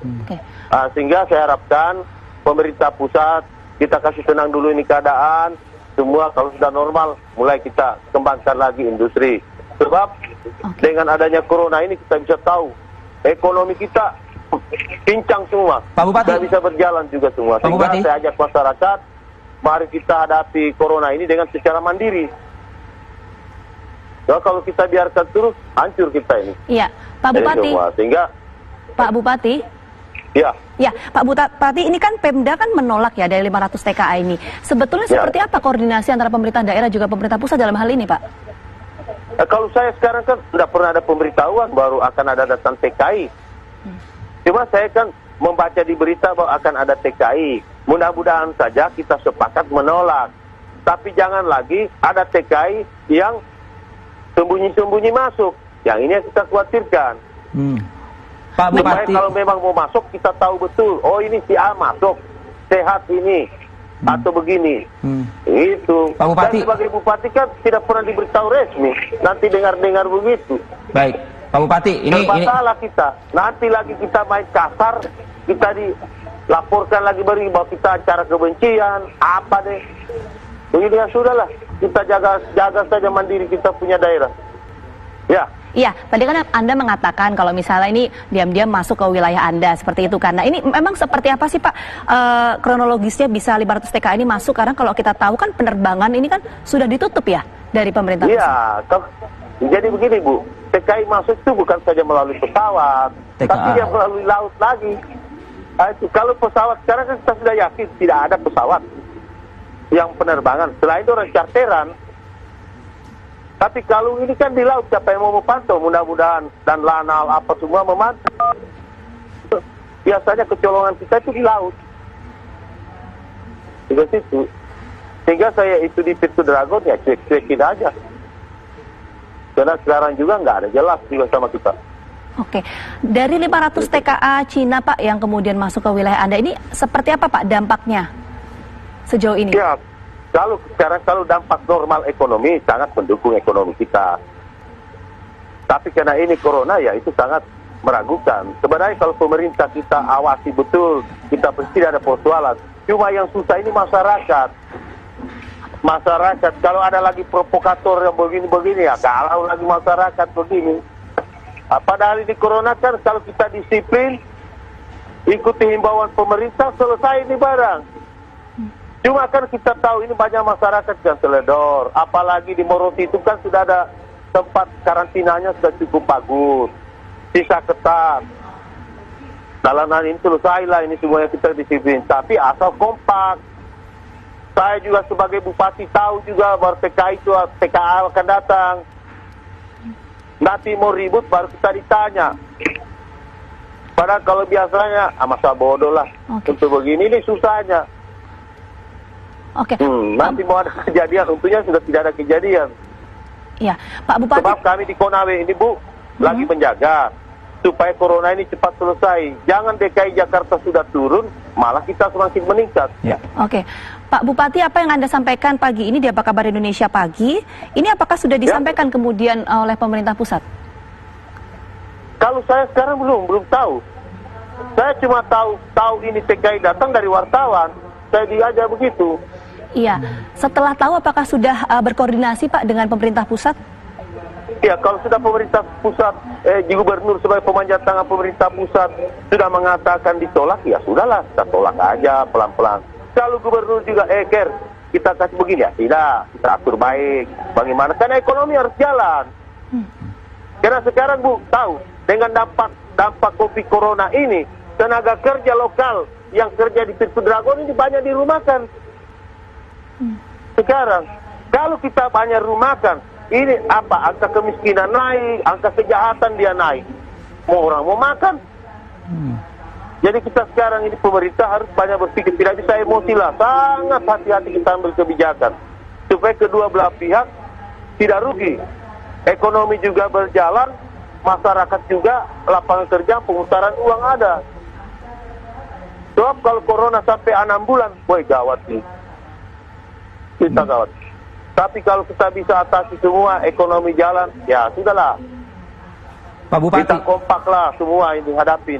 Okay. Sehingga saya harapkan pemerintah pusat, kita kasih tenang dulu ini keadaan, semua kalau sudah normal, mulai kita kembangkan lagi industri. Sebab dengan adanya corona ini kita bisa tahu, ekonomi kita pincang semua. Pak Bupati. Tidak bisa berjalan juga semua. Pak Sehingga Bupati. saya ajak masyarakat, mari kita hadapi corona ini dengan secara mandiri. So, kalau kita biarkan terus, hancur kita ini. Iya, Pak Bupati. Sehingga Pak Bupati. ya. Ya, Pak Bupati, ini kan Pemda kan menolak ya dari 500 TKA ini. Sebetulnya seperti apa koordinasi antara pemerintah daerah juga pemerintah pusat dalam hal ini, Pak? Kalau saya sekarang kan tidak pernah ada pemberitahuan baru akan ada datang TKI. Cuma saya kan membaca di berita bahwa akan ada TKI. Mudah-mudahan saja kita sepakat menolak. Tapi jangan lagi ada TKI yang sembunyi-sembunyi masuk. Yang ini yang kita khawatirkan. Pak Supaya Bupati. kalau memang mau masuk, kita tahu betul. Oh, ini si A masuk. Sehat ini. Atau begini. Itu. Pak Bupati. Dan sebagai bupati kan tidak pernah diberitahu resmi. Nanti dengar-dengar begitu. Baik, Pak Bupati, ini Masalah kita. Nanti lagi kita main kasar, kita dilaporkan lagi bahwa kita acara kebencian, apa deh. Begini ya sudahlah. Kita jaga saja mandiri kita punya daerah. Ya. Iya, tadi kan Anda mengatakan kalau misalnya ini diam-diam masuk ke wilayah Anda seperti itu. Karena ini memang seperti apa sih Pak kronologisnya bisa 500 TKA ini masuk? Karena kalau kita tahu kan penerbangan ini kan sudah ditutup ya dari pemerintah pusat. Iya, jadi begini Bu, TKI masuk itu bukan saja melalui pesawat, tapi dia melalui laut lagi. Kalau pesawat, sekarang kan kita sudah yakin tidak ada pesawat yang penerbangan, selain itu orang charteran. Tapi kalau ini kan di laut, siapa yang mau memantau? Mudah-mudahan dan lanal apa semua memantau. Biasanya kecolongan kita itu di laut. Juga situ. Sehingga saya itu di Pintu Dragon ya cuek-cuekin aja. Karena sekarang juga nggak ada jelas juga sama kita. Oke, dari 500 TKA Cina Pak yang kemudian masuk ke wilayah Anda ini seperti apa Pak dampaknya sejauh ini? Ya, kalau dampak normal ekonomi sangat mendukung ekonomi kita. Tapi karena ini corona ya itu sangat meragukan. Sebenarnya kalau pemerintah kita awasi betul, kita pasti tidak ada persoalan. Cuma yang susah ini masyarakat. Masyarakat, kalau ada lagi provokator yang begini-begini ya kalau lagi masyarakat begini. Padahal ini corona kan kalau kita disiplin, ikuti himbauan pemerintah, selesai ini barang. Cuma kan kita tahu ini banyak masyarakat yang teledor. Apalagi di Moroti itu kan sudah ada tempat karantinanya sudah cukup bagus. Sisa ketat. Dalam hal ini selesailah ini semuanya kita disiplin. Tapi asal kompak. Saya juga sebagai bupati tahu juga bahwa TKA akan datang. Nanti mau ribut baru kita ditanya. Padahal kalau biasanya masa bodoh lah. Untuk begini ini susahnya. Oke. Nanti mau ada kejadian, untungnya sudah tidak ada kejadian. Iya, Pak Bupati. Sebab kami di Konawe ini Bu, lagi menjaga supaya corona ini cepat selesai. Jangan DKI Jakarta sudah turun, malah kita semakin meningkat. Ya. Oke, Pak Bupati, apa yang Anda sampaikan pagi ini di Apa Kabar Indonesia Pagi, ini apakah sudah disampaikan kemudian oleh pemerintah pusat? Kalau saya sekarang belum tahu. Saya cuma tahu ini TKI datang dari wartawan. Saya diajar begitu. Iya, setelah tahu apakah sudah berkoordinasi Pak dengan pemerintah pusat? Ya, kalau sudah pemerintah pusat, gubernur sebagai pemanjat tangan pemerintah pusat sudah mengatakan ditolak, ya sudahlah, kita tolak aja pelan-pelan. Kalau gubernur juga, kita kasih begini ya, tidak, kita atur baik. Bagaimana? Karena ekonomi harus jalan. Karena sekarang Bu, tahu, dengan dampak COVID corona ini, tenaga kerja lokal yang kerja di Pintu Dragon ini banyak dirumahkan. Sekarang, kalau kita banyak rumahkan, ini apa? Angka kemiskinan naik, angka kejahatan dia naik. Mau orang mau makan. Jadi kita sekarang ini pemerintah harus banyak berpikir, tidak bisa emosi lah. Sangat hati-hati kita ambil kebijakan. Supaya kedua belah pihak tidak rugi. Ekonomi juga berjalan, masyarakat juga, lapangan kerja, pemutaran uang ada. Sebab kalau corona sampai 6 bulan, woi gawat nih. Kita gawat. Tapi kalau kita bisa atasi semua, ekonomi jalan, ya sudahlah. Pak Bupati. Kita kompaklah semua ini hadapin.